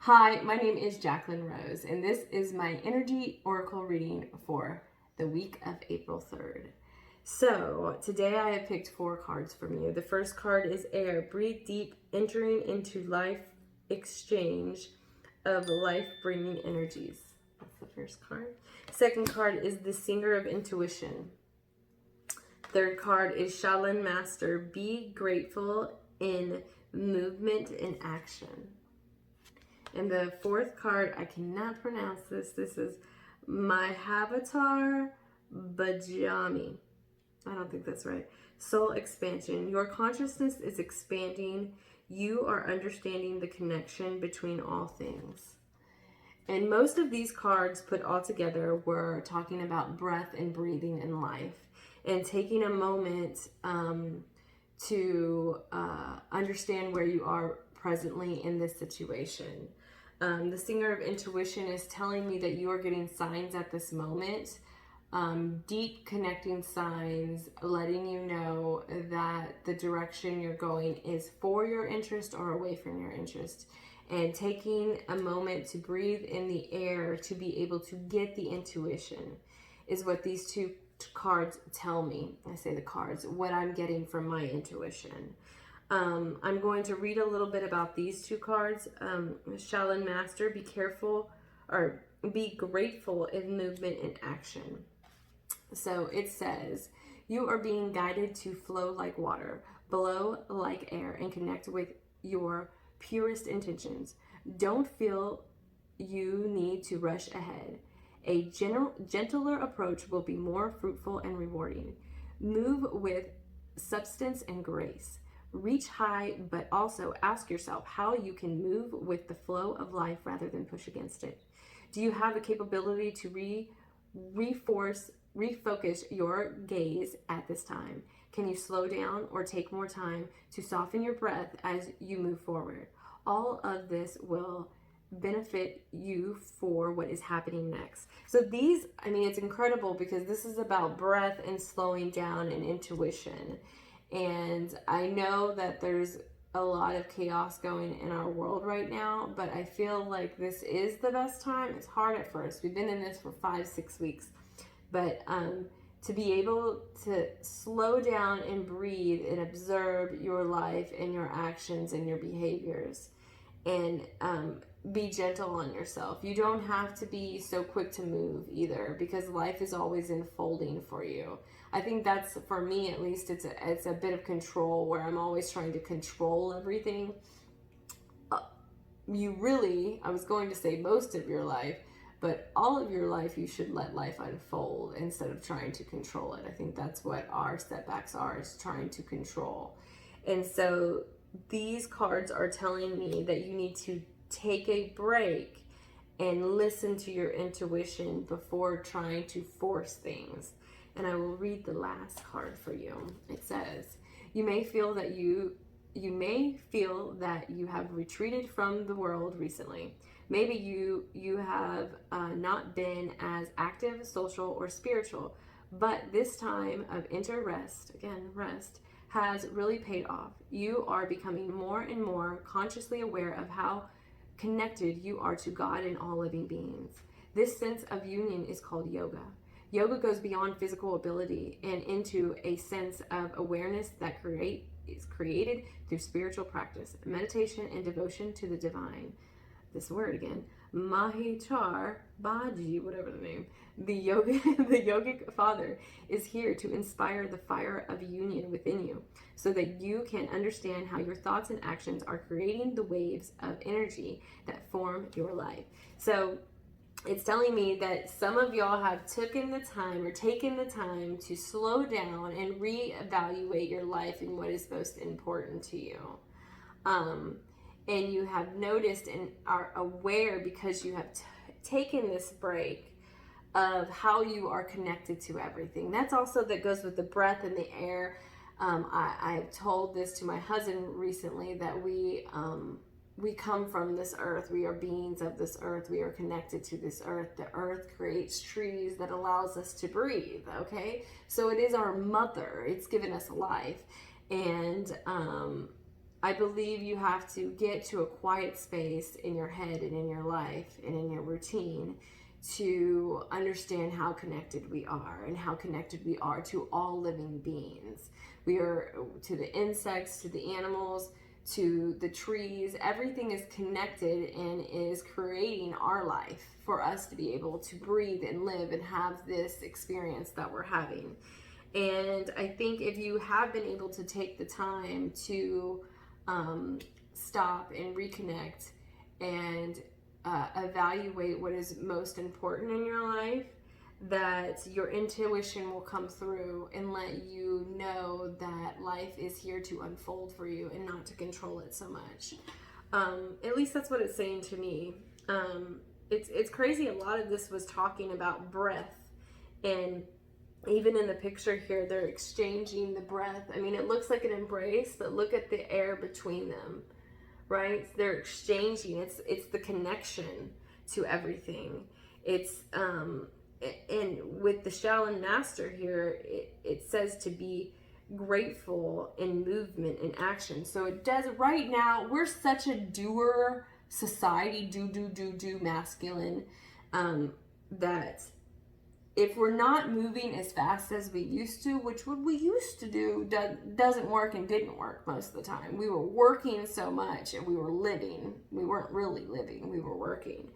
Hi, my name is Jacqueline Rose, and this is my energy oracle reading for the week of April 3rd. So, today I have picked 4 cards from you. The first card is air. Breathe deep, entering into life exchange of life bringing energies. That's the first card. Second card is the singer of intuition. Third card is Shaolin Master. Be grateful in movement and action. And the fourth card, I cannot pronounce this. This is Mahavatar Bajami. I don't think that's right. Soul expansion. Your consciousness is expanding. You are understanding the connection between all things. And most of these cards put all together were talking about breath and breathing in life and taking a moment to understand where you are presently in this situation. The singer of intuition is telling me that you are getting signs at this moment, deep connecting signs, letting you know that the direction you're going is for your interest or away from your interest. And taking a moment to breathe in the air to be able to get the intuition is what these 2 cards tell me. I say the cards, what I'm getting from my intuition. I'm going to read a little bit about these 2 cards. Shaolin Master, be careful or be grateful in movement and action. So it says, you are being guided to flow like water, blow like air, and connect with your purest intentions. Don't feel you need to rush ahead. A gentler approach will be more fruitful and rewarding. Move with substance and grace. Reach high, but also ask yourself how you can move with the flow of life rather than push against it. Do you have the capability to refocus your gaze at this time? Can you slow down or take more time to soften your breath as you move forward? All of this will benefit you for what is happening next. So these, it's incredible because this is about breath and slowing down and intuition. And I know that there's a lot of chaos going in our world right now, but I feel like this is the best time. It's hard at first. We've been in this for 5-6 weeks, but to be able to slow down and breathe and observe your life and your actions and your behaviors, and be gentle on yourself. You don't have to be so quick to move either, because life is always unfolding for you. I think that's, for me at least, it's a bit of control where I'm always trying to control everything. I was going to say most of your life, but all of your life you should let life unfold instead of trying to control it. I think that's what our setbacks are, is trying to control. And so these cards are telling me that you need to take a break and listen to your intuition before trying to force things. And I will read the last card for you. It says, you may feel that you have retreated from the world recently. Maybe you have not been as active, social, or spiritual, but this time of rest, has really paid off. You are becoming more and more consciously aware of how connected you are to God and all living beings. This sense of union is called yoga. Yoga goes beyond physical ability and into a sense of awareness that is created through spiritual practice, meditation, and devotion to the divine. This word again, Mahichar Baji, whatever the name. The yogic father is here to inspire the fire of union within you so that you can understand how your thoughts and actions are creating the waves of energy that form your life. So it's telling me that some of y'all have taken the time to slow down and reevaluate your life and what is most important to you. And you have noticed and are aware, because you have taken this break, of how you are connected to everything. That's also, that goes with the breath and the air. I've told this to my husband recently, that we come from this earth. We are beings of this earth. We are connected to this earth. The earth creates trees that allows us to breathe, okay? So it is our mother. It's given us life. And I believe you have to get to a quiet space in your head and in your life and in your routine to understand how connected we are and how connected we are to all living beings. We are to the insects, to the animals, to the trees. Everything is connected and is creating our life for us to be able to breathe and live and have this experience that we're having. And I think if you have been able to take the time to stop and reconnect and evaluate what is most important in your life, that your intuition will come through and let you know that life is here to unfold for you and not to control it so much. At least that's what it's saying to me. It's crazy. A lot of this was talking about breath, and even in the picture here, they're exchanging the breath. I mean, it looks like an embrace, but look at the air between them, right? They're exchanging. It's the connection to everything. It's and with the Shaolin Master here, it says to be grateful in movement and action. So it does. Right now, we're such a doer society, do masculine, that if we're not moving as fast as we used to, which what we used to do doesn't work and didn't work most of the time. We were working so much and we were living. We weren't really living, we were working.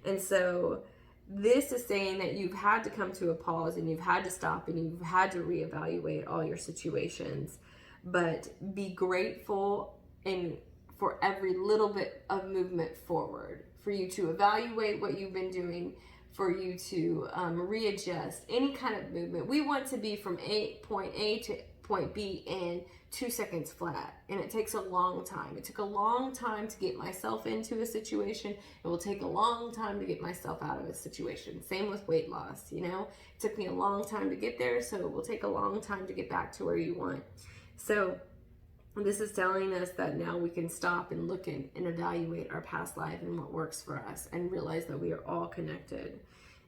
And so this is saying that you've had to come to a pause and you've had to stop and you've had to reevaluate all your situations, but be grateful and for every little bit of movement forward, for you to evaluate what you've been doing, for you to readjust any kind of movement. We want to be from point A to point B in 2 seconds flat, and it takes a long time. It took a long time to get myself into a situation. It will take a long time to get myself out of a situation. Same with weight loss, you know? It took me a long time to get there, so it will take a long time to get back to where you want. So this is telling us that now we can stop and look and evaluate our past life and what works for us and realize that we are all connected.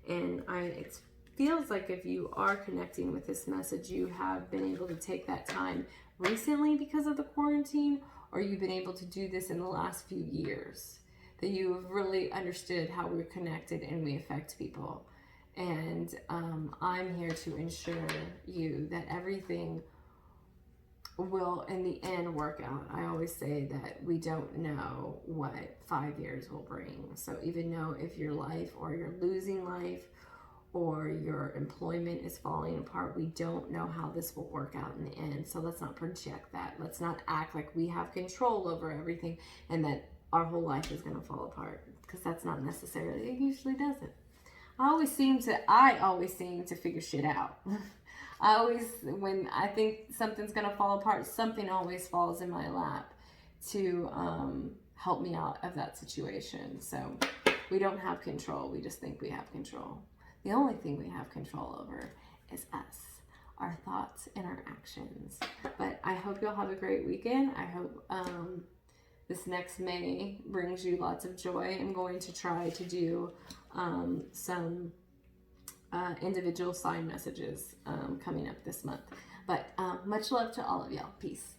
And it feels like if you are connecting with this message, you have been able to take that time recently because of the quarantine, or you've been able to do this in the last few years, that you have really understood how we're connected and we affect people. And I'm here to ensure you that everything will in the end work out. I always say that we don't know what 5 years will bring. So even though if your life or you're losing life or your employment is falling apart, we don't know how this will work out in the end. So let's not project that. Let's not act like we have control over everything and that our whole life is going to fall apart, because that's not necessarily, it usually doesn't. I always seem to figure shit out. When I think something's going to fall apart, something always falls in my lap to help me out of that situation. So we don't have control. We just think we have control. The only thing we have control over is us, our thoughts and our actions. But I hope you'll have a great weekend. I hope this next May brings you lots of joy. I'm going to try to do some individual sign messages coming up this month. But much love to all of y'all. Peace.